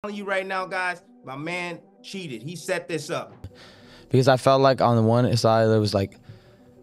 telling you right now, guys, my man cheated. He set this up. Because I felt like on the one side, there was like,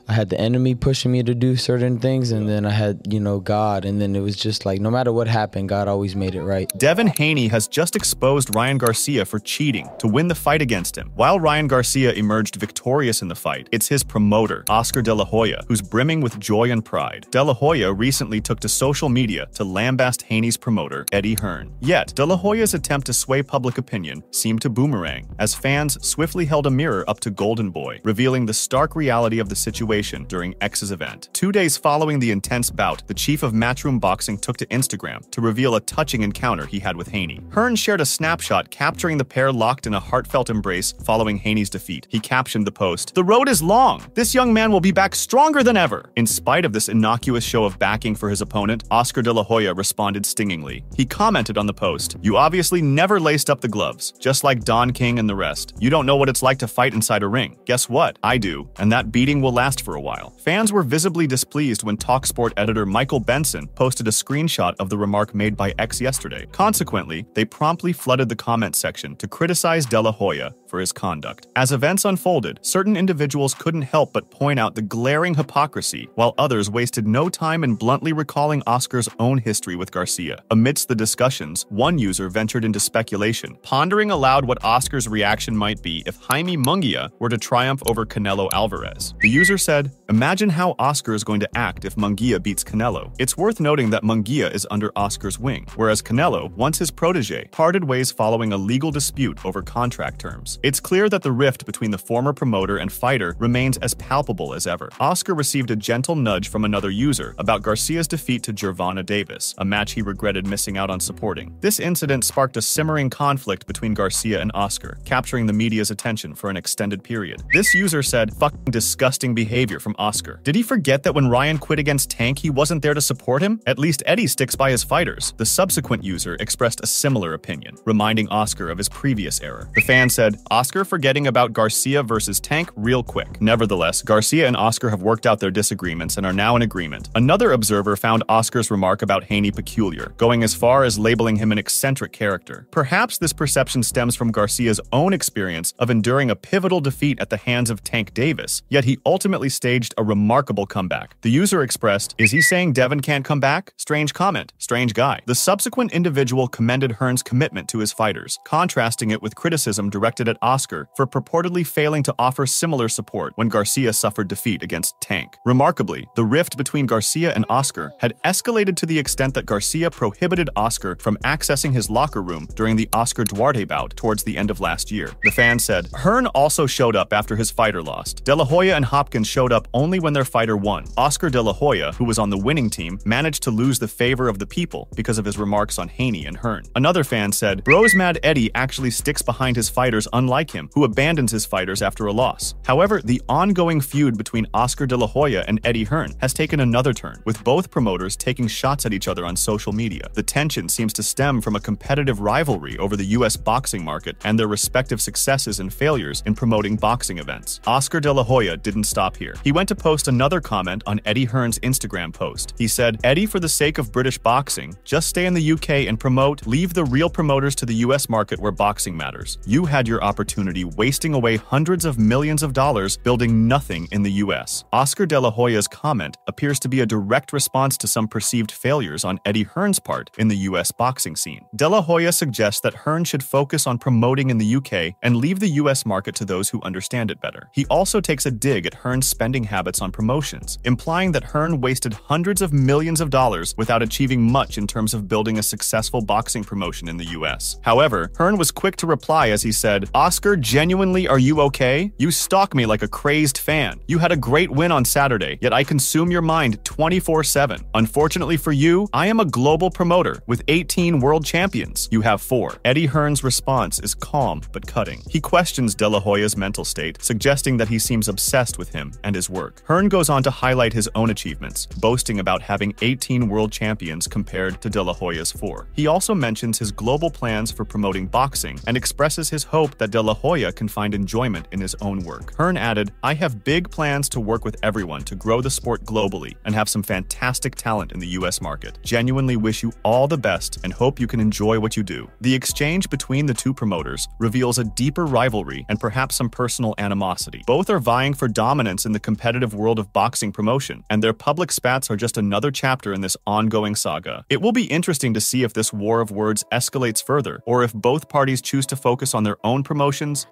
I had the enemy pushing me to do certain things, and then I had, God, and then it was just like, no matter what happened, God always made it right. Devin Haney has just exposed Ryan Garcia for cheating to win the fight against him. While Ryan Garcia emerged victorious in the fight, it's his promoter, Oscar De La Hoya, who's brimming with joy and pride. De La Hoya recently took to social media to lambast Haney's promoter, Eddie Hearn. Yet, De La Hoya's attempt to sway public opinion seemed to boomerang, as fans swiftly held a mirror up to Golden Boy, revealing the stark reality of the situation during X's event. 2 days following the intense bout, the chief of Matchroom Boxing took to Instagram to reveal a touching encounter he had with Haney. Hearn shared a snapshot capturing the pair locked in a heartfelt embrace following Haney's defeat. He captioned the post, "The road is long. This young man will be back stronger than ever." In spite of this innocuous show of backing for his opponent, Oscar De La Hoya responded stingingly. He commented on the post, "You obviously never laced up the gloves, just like Don King and the rest. You don't know what it's like to fight inside a ring. Guess what? I do, and that beating will last for a while." Fans were visibly displeased when TalkSport editor Michael Benson posted a screenshot of the remark made by X yesterday. Consequently, they promptly flooded the comment section to criticize De La Hoya for his conduct. As events unfolded, certain individuals couldn't help but point out the glaring hypocrisy, while others wasted no time in bluntly recalling Oscar's own history with Garcia. Amidst the discussions, one user ventured into speculation, pondering aloud what Oscar's reaction might be if Jaime Munguia were to triumph over Canelo Alvarez. The user said, "Imagine how Oscar is going to act if Munguia beats Canelo." It's worth noting that Munguia is under Oscar's wing, whereas Canelo, once his protege, parted ways following a legal dispute over contract terms. It's clear that the rift between the former promoter and fighter remains as palpable as ever. Oscar received a gentle nudge from another user about Garcia's defeat to Gervonta Davis, a match he regretted missing out on supporting. This incident sparked a simmering conflict between Garcia and Oscar, capturing the media's attention for an extended period. This user said, "Fucking disgusting behavior from Oscar. Did he forget that when Ryan quit against Tank, he wasn't there to support him? At least Eddie sticks by his fighters." The subsequent user expressed a similar opinion, reminding Oscar of his previous error. The fan said, "Oscar forgetting about Garcia versus Tank real quick." Nevertheless, Garcia and Oscar have worked out their disagreements and are now in agreement. Another observer found Oscar's remark about Haney peculiar, going as far as labeling him an eccentric character. Perhaps this perception stems from Garcia's own experience of enduring a pivotal defeat at the hands of Tank Davis, yet he ultimately staged a remarkable comeback. The user expressed, "Is he saying Devin can't come back? Strange comment. Strange guy." The subsequent individual commended Hearn's commitment to his fighters, contrasting it with criticism directed at Oscar for purportedly failing to offer similar support when Garcia suffered defeat against Tank. Remarkably, the rift between Garcia and Oscar had escalated to the extent that Garcia prohibited Oscar from accessing his locker room during the Oscar Duarte bout towards the end of last year. The fan said, "Hearn also showed up after his fighter lost. De La Hoya and Hopkins showed up only when their fighter won. Oscar De La Hoya, who was on the winning team, managed to lose the favor of the people because of his remarks on Haney and Hearn." Another fan said, "Bros Mad Eddie actually sticks behind his fighters unlike him, who abandons his fighters after a loss." However, the ongoing feud between Oscar De La Hoya and Eddie Hearn has taken another turn, with both promoters taking shots at each other on social media. The tension seems to stem from a competitive rivalry over the US boxing market and their respective successes and failures in promoting boxing events. Oscar De La Hoya didn't stop here. He went to post another comment on Eddie Hearn's Instagram post. He said, "Eddie, for the sake of British boxing, just stay in the UK and promote. Leave the real promoters to the US market where boxing matters. You had your opportunity wasting away hundreds of millions of dollars building nothing in the US." Oscar De La Hoya's comment appears to be a direct response to some perceived failures on Eddie Hearn's part in the US boxing scene. De La Hoya suggests that Hearn should focus on promoting in the UK and leave the US market to those who understand it better. He also takes a dig at Hearn's spending habits on promotions, implying that Hearn wasted hundreds of millions of dollars without achieving much in terms of building a successful boxing promotion in the US. However, Hearn was quick to reply as he said, "Oscar, genuinely, are you okay? You stalk me like a crazed fan. You had a great win on Saturday, yet I consume your mind 24/7. Unfortunately for you, I am a global promoter with 18 world champions. You have 4. Eddie Hearn's response is calm but cutting. He questions De La Hoya's mental state, suggesting that he seems obsessed with him and his work. Hearn goes on to highlight his own achievements, boasting about having 18 world champions compared to De La Hoya's 4. He also mentions his global plans for promoting boxing and expresses his hope that De La Hoya can find enjoyment in his own work. Hearn added, "I have big plans to work with everyone to grow the sport globally and have some fantastic talent in the US market. Genuinely wish you all the best and hope you can enjoy what you do." The exchange between the two promoters reveals a deeper rivalry and perhaps some personal animosity. Both are vying for dominance in the competitive world of boxing promotion, and their public spats are just another chapter in this ongoing saga. It will be interesting to see if this war of words escalates further, or if both parties choose to focus on their own promotions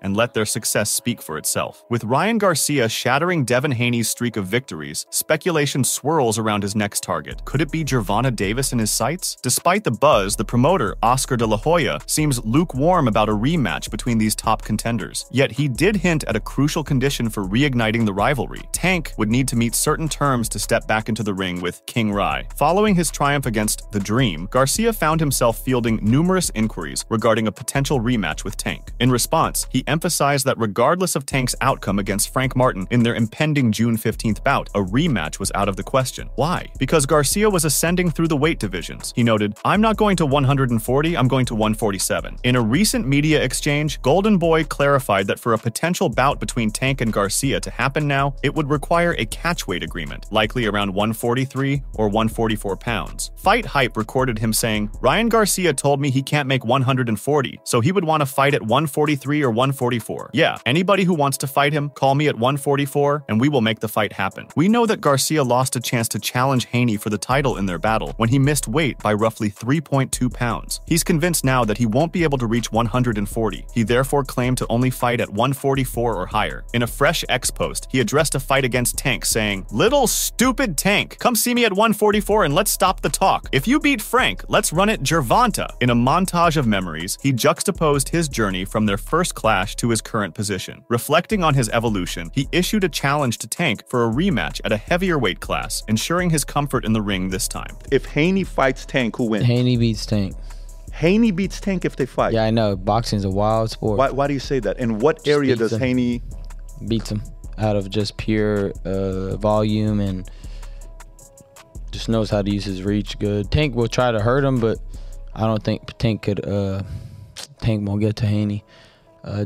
and let their success speak for itself. With Ryan Garcia shattering Devin Haney's streak of victories, speculation swirls around his next target. Could it be Gervonta Davis in his sights? Despite the buzz, the promoter, Oscar De La Hoya, seems lukewarm about a rematch between these top contenders. Yet he did hint at a crucial condition for reigniting the rivalry. Tank would need to meet certain terms to step back into the ring with King Rai. Following his triumph against The Dream, Garcia found himself fielding numerous inquiries regarding a potential rematch with Tank. In response, he emphasized that regardless of Tank's outcome against Frank Martin in their impending June 15th bout, a rematch was out of the question. Why? Because Garcia was ascending through the weight divisions. He noted, "I'm not going to 140, I'm going to 147. In a recent media exchange, Golden Boy clarified that for a potential bout between Tank and Garcia to happen now, it would require a catchweight agreement, likely around 143 or 144 pounds. Fight Hype recorded him saying, "Ryan Garcia told me he can't make 140, so he would want to fight at 143 or 144. Yeah, anybody who wants to fight him, call me at 144 and we will make the fight happen." We know that Garcia lost a chance to challenge Haney for the title in their battle when he missed weight by roughly 3.2 pounds. He's convinced now that he won't be able to reach 140. He therefore claimed to only fight at 144 or higher. In a fresh X post, he addressed a fight against Tank saying, "Little stupid Tank, come see me at 144 and let's stop the talk. If you beat Frank, let's run it Gervonta." In a montage of memories, he juxtaposed his journey from their first clash to his current position. Reflecting on his evolution, he issued a challenge to Tank for a rematch at a heavier weight class, ensuring his comfort in the ring this time. If Haney fights Tank, who wins? Haney beats Tank. Haney beats Tank if they fight? Yeah, I know. Boxing's a wild sport. Why do you say that? In what area does Haney... Beats him out of just pure volume and just knows how to use his reach good. Tank will try to hurt him, but I don't think Tank won't get to Haney.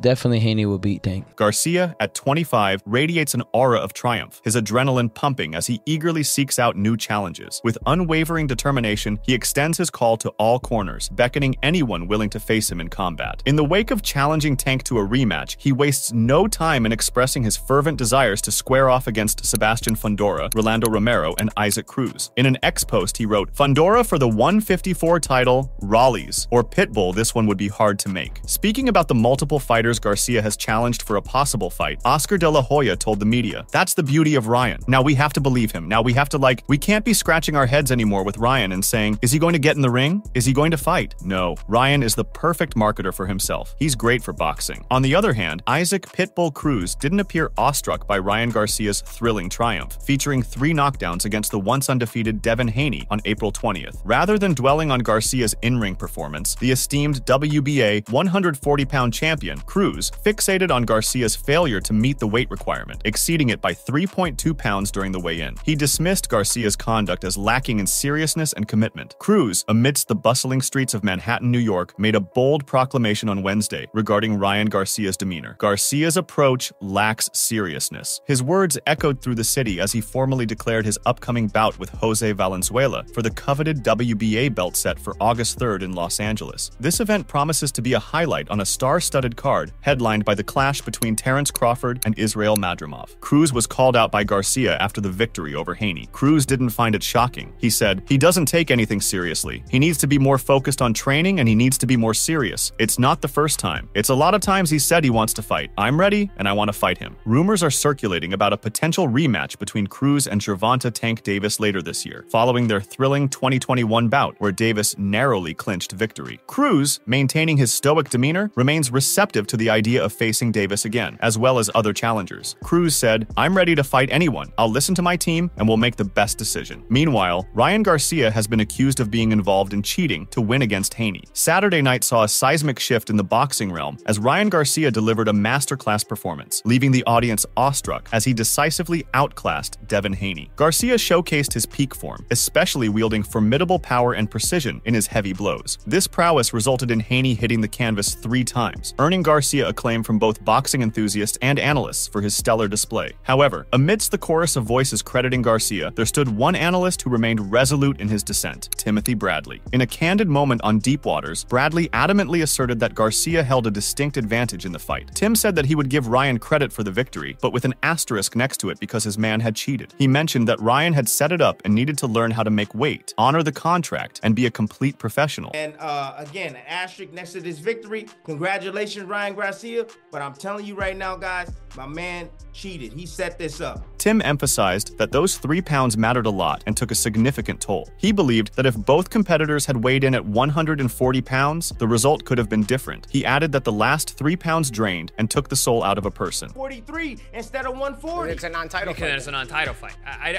Definitely Haney will beat Tank. Garcia, at 25, radiates an aura of triumph, his adrenaline pumping as he eagerly seeks out new challenges. With unwavering determination, he extends his call to all corners, beckoning anyone willing to face him in combat. In the wake of challenging Tank to a rematch, he wastes no time in expressing his fervent desires to square off against Sebastian Fundora, Rolando Romero, and Isaac Cruz. In an X post, he wrote, "Fundora for the 154 title, Raleigh's, or Pitbull, this one would be hard to make." Speaking about the multiple fighters Garcia has challenged for a possible fight, Oscar De La Hoya told the media, "That's the beauty of Ryan. Now we have to believe him. Now we have to we can't be scratching our heads anymore with Ryan and saying, is he going to get in the ring? Is he going to fight? No, Ryan is the perfect marketer for himself. He's great for boxing." On the other hand, Isaac Pitbull Cruz didn't appear awestruck by Ryan Garcia's thrilling triumph, featuring 3 knockdowns against the once undefeated Devin Haney on April 20th. Rather than dwelling on Garcia's in-ring performance, the esteemed WBA 140-pound champion Cruz fixated on Garcia's failure to meet the weight requirement, exceeding it by 3.2 pounds during the weigh-in. He dismissed Garcia's conduct as lacking in seriousness and commitment. Cruz, amidst the bustling streets of Manhattan, New York, made a bold proclamation on Wednesday regarding Ryan Garcia's demeanor. "Garcia's approach lacks seriousness." His words echoed through the city as he formally declared his upcoming bout with Jose Valenzuela for the coveted WBA belt set for August 3rd in Los Angeles. This event promises to be a highlight on a star-studded card headlined by the clash between Terence Crawford and Israel Madrimov. Cruz was called out by Garcia after the victory over Haney. Cruz didn't find it shocking. He said, "He doesn't take anything seriously. He needs to be more focused on training and he needs to be more serious. It's not the first time. It's a lot of times he said he wants to fight. I'm ready and I want to fight him." Rumors are circulating about a potential rematch between Cruz and Gervonta Tank Davis later this year, following their thrilling 2021 bout where Davis narrowly clinched victory. Cruz, maintaining his stoic demeanor, remains receptive to the idea of facing Davis again, as well as other challengers. Cruz said, "I'm ready to fight anyone. I'll listen to my team and we'll make the best decision." Meanwhile, Ryan Garcia has been accused of being involved in cheating to win against Haney. Saturday night saw a seismic shift in the boxing realm as Ryan Garcia delivered a masterclass performance, leaving the audience awestruck as he decisively outclassed Devin Haney. Garcia showcased his peak form, especially wielding formidable power and precision in his heavy blows. This prowess resulted in Haney hitting the canvas 3 times, earning earning Garcia acclaim from both boxing enthusiasts and analysts for his stellar display. However, amidst the chorus of voices crediting Garcia, there stood one analyst who remained resolute in his dissent, Timothy Bradley. In a candid moment on Deep Waters, Bradley adamantly asserted that Garcia held a distinct advantage in the fight. Tim said that he would give Ryan credit for the victory, but with an asterisk next to it because his man had cheated. He mentioned that Ryan had set it up and needed to learn how to make weight, honor the contract, and be a complete professional. And again, an asterisk next to this victory. Congratulations, Ryan Garcia. But I'm telling you right now, guys, my man cheated. He set this up. Tim emphasized that those 3 pounds mattered a lot and took a significant toll. He believed that if both competitors had weighed in at 140 pounds, the result could have been different. He added that the last 3 pounds drained and took the soul out of a person. 43 instead of 140. It's a non-title fight. It's a non-title fight. I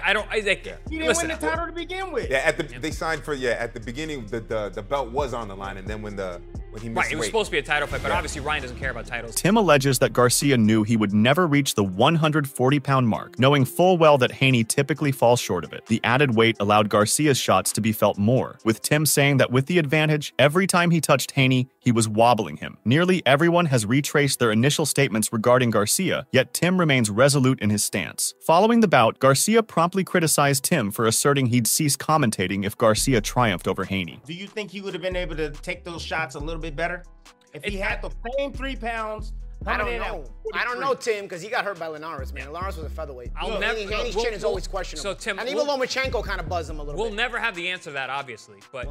He didn't win the title to begin with. Yeah, they signed for at the beginning the belt was on the line, and then when he missed right, it was supposed to be a title fight, but obviously Ryan doesn't care about titles. Tim alleges that Garcia knew he would never reach the 140-pound mark, knowing full well that Haney typically falls short of it. The added weight allowed Garcia's shots to be felt more, with Tim saying that with the advantage, every time he touched Haney, he was wobbling him. Nearly everyone has retraced their initial statements regarding Garcia, yet Tim remains resolute in his stance. Following the bout, Garcia promptly criticized Tim for asserting he'd cease commentating if Garcia triumphed over Haney. Do you think he would have been able to take those shots a little bit better? If he had the same 3 pounds, I don't know, Tim, because he got hurt by Linares, man. Linares was a featherweight. Haney's chin is always questionable. So, Tim, and even Lomachenko kind of buzzed him a little bit. We'll never have the answer to that, obviously, but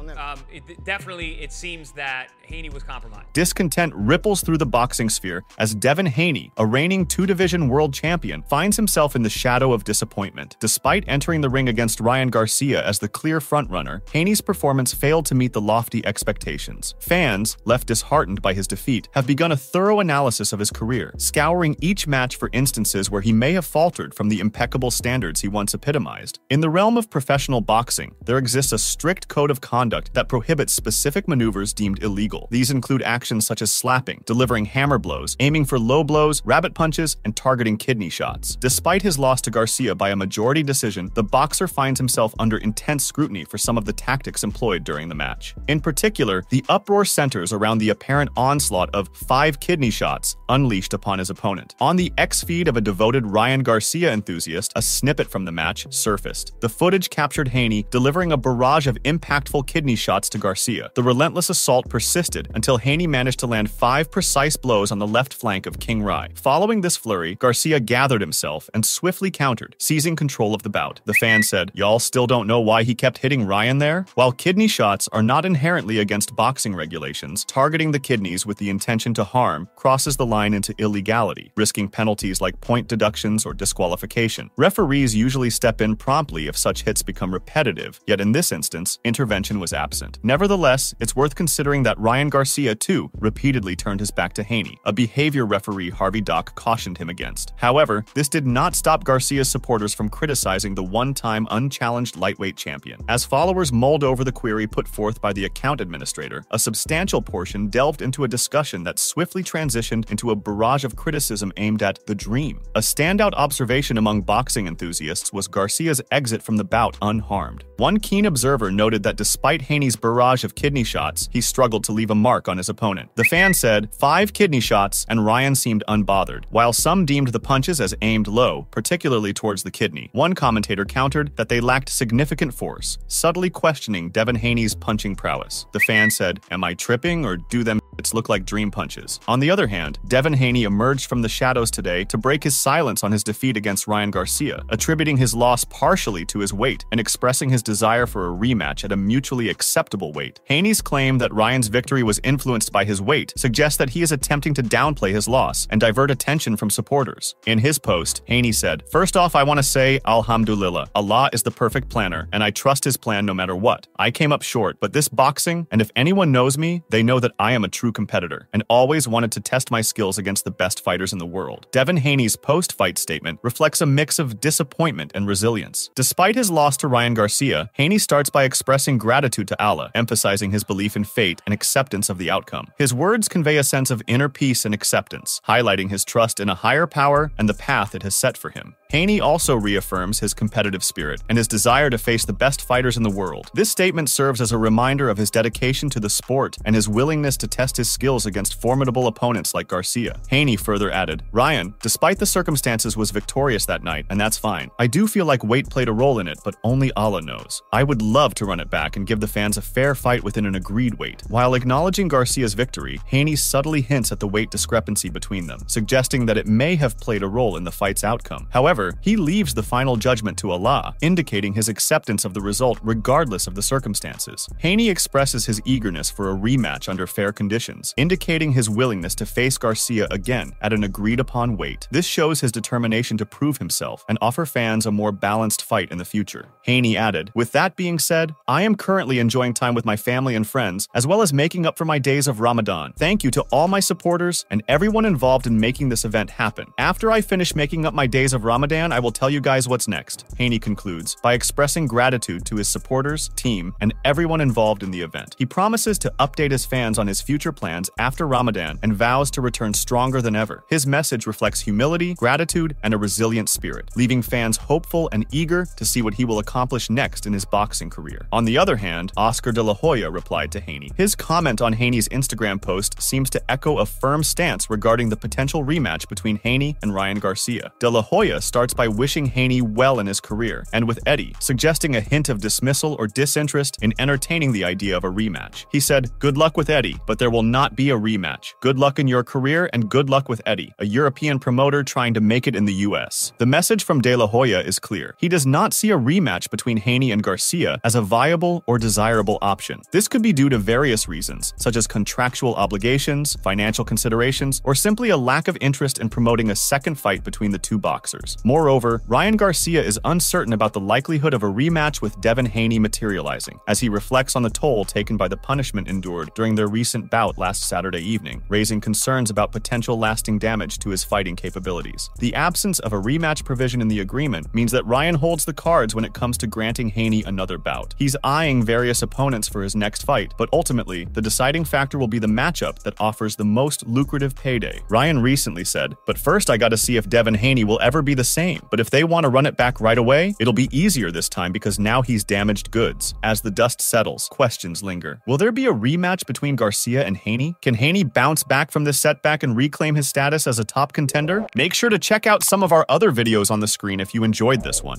it seems that Haney was compromised. Discontent ripples through the boxing sphere as Devin Haney, a reigning 2-division world champion, finds himself in the shadow of disappointment. Despite entering the ring against Ryan Garcia as the clear frontrunner, Haney's performance failed to meet the lofty expectations. Fans, left disheartened by his defeat, have begun a thorough analysis of his career, scouring each match for instances where he may have faltered from the impeccable standards he once epitomized. In the realm of professional boxing, there exists a strict code of conduct that prohibits specific maneuvers deemed illegal. These include actions such as slapping, delivering hammer blows, aiming for low blows, rabbit punches, and targeting kidney shots. Despite his loss to Garcia by a majority decision, the boxer finds himself under intense scrutiny for some of the tactics employed during the match. In particular, the uproar centers around the apparent onslaught of 5 kidney shots unleashed upon his opponent. On the X feed of a devoted Ryan Garcia enthusiast, a snippet from the match surfaced. The footage captured Haney delivering a barrage of impactful kidney shots to Garcia. The relentless assault persisted until Haney managed to land 5 precise blows on the left flank of King Rai. Following this flurry, Garcia gathered himself and swiftly countered, seizing control of the bout. The fan said, "Y'all still don't know why he kept hitting Ryan there?" While kidney shots are not inherently against boxing regulations, targeting the kidneys with the intention to harm crosses the line into illegality, risking penalties like point deductions or disqualification. Referees usually step in promptly if such hits become repetitive, yet in this instance, intervention was absent. Nevertheless, it's worth considering that Ryan Garcia, too, repeatedly turned his back to Haney, a behavior referee Harvey Dock cautioned him against. However, this did not stop Garcia's supporters from criticizing the one-time unchallenged lightweight champion. As followers mulled over the query put forth by the account administrator, a substantial portion delved into a discussion that swiftly transitioned into a barrage of criticism aimed at the Dream. A standout observation among boxing enthusiasts was Garcia's exit from the bout unharmed. One keen observer noted that despite Haney's barrage of kidney shots, he struggled to leave a mark on his opponent. The fan said, 5 kidney shots, and Ryan seemed unbothered, while some deemed the punches as aimed low, particularly towards the kidney. One commentator countered that they lacked significant force, subtly questioning Devin Haney's punching prowess. The fan said, "Am I tripping, or do them look like dream punches?" On the other hand, Devin Haney emerged from the shadows today to break his silence on his defeat against Ryan Garcia, attributing his loss partially to his weight and expressing his desire for a rematch at a mutually acceptable weight. Haney's claim that Ryan's victory was influenced by his weight suggests that he is attempting to downplay his loss and divert attention from supporters. In his post, Haney said, "First off, I want to say, Alhamdulillah, Allah is the perfect planner, and I trust his plan no matter what. I came up short, but this boxing, and if anyone knows me, they know that I am a true competitor, and always wanted to test my skills against the best fighters in the world." Devin Haney's post-fight statement reflects a mix of disappointment and resilience. Despite his loss to Ryan Garcia, Haney starts by expressing gratitude to Allah, emphasizing his belief in fate and acceptance of the outcome. His words convey a sense of inner peace and acceptance, highlighting his trust in a higher power and the path it has set for him. Haney also reaffirms his competitive spirit and his desire to face the best fighters in the world. This statement serves as a reminder of his dedication to the sport and his willingness to test his skills against formidable opponents like Garcia. Haney further added, "Ryan, despite the circumstances, was victorious that night, and that's fine. I do feel like weight played a role in it, but only Allah knows. I would love to run it back and give the fans a fair fight within an agreed weight." While acknowledging Garcia's victory, Haney subtly hints at the weight discrepancy between them, suggesting that it may have played a role in the fight's outcome. However, he leaves the final judgment to Allah, indicating his acceptance of the result regardless of the circumstances. Haney expresses his eagerness for a rematch under fair conditions, indicating his willingness to face Garcia again at an agreed-upon weight. This shows his determination to prove himself and offer fans a more balanced fight in the future. Haney added, "With that being said, I am currently enjoying time with my family and friends, as well as making up for my days of Ramadan. Thank you to all my supporters and everyone involved in making this event happen. After I finish making up my days of Ramadan, I will tell you guys what's next." Haney concludes by expressing gratitude to his supporters, team, and everyone involved in the event. He promises to update his fans on his future plans after Ramadan and vows to return stronger than ever. His message reflects humility, gratitude, and a resilient spirit, leaving fans hopeful and eager to see what he will accomplish next in his boxing career. On the other hand, Oscar De La Hoya replied to Haney. His comment on Haney's Instagram post seems to echo a firm stance regarding the potential rematch between Haney and Ryan Garcia. De La Hoya starts by wishing Haney well in his career, and with Eddie, suggesting a hint of dismissal or disinterest in entertaining the idea of a rematch. He said, "Good luck with Eddie, but there will not be a rematch. Good luck in your career and good luck with Eddie, a European promoter trying to make it in the US." The message from De La Hoya is clear. He does not see a rematch between Haney and Garcia as a viable or desirable option. This could be due to various reasons, such as contractual obligations, financial considerations, or simply a lack of interest in promoting a second fight between the two boxers. Moreover, Ryan Garcia is uncertain about the likelihood of a rematch with Devin Haney materializing, as he reflects on the toll taken by the punishment endured during their recent bout last Saturday evening, raising concerns about potential lasting damage to his fighting capabilities. The absence of a rematch provision in the agreement means that Ryan holds the cards when it comes to granting Haney another bout. He's eyeing various opponents for his next fight, but ultimately, the deciding factor will be the matchup that offers the most lucrative payday. Ryan recently said, "But first I gotta see if Devin Haney will ever be the same. But if they want to run it back right away, it'll be easier this time because now he's damaged goods." As the dust settles, questions linger. Will there be a rematch between Garcia and Haney? Can Haney bounce back from this setback and reclaim his status as a top contender? Make sure to check out some of our other videos on the screen if you enjoyed this one.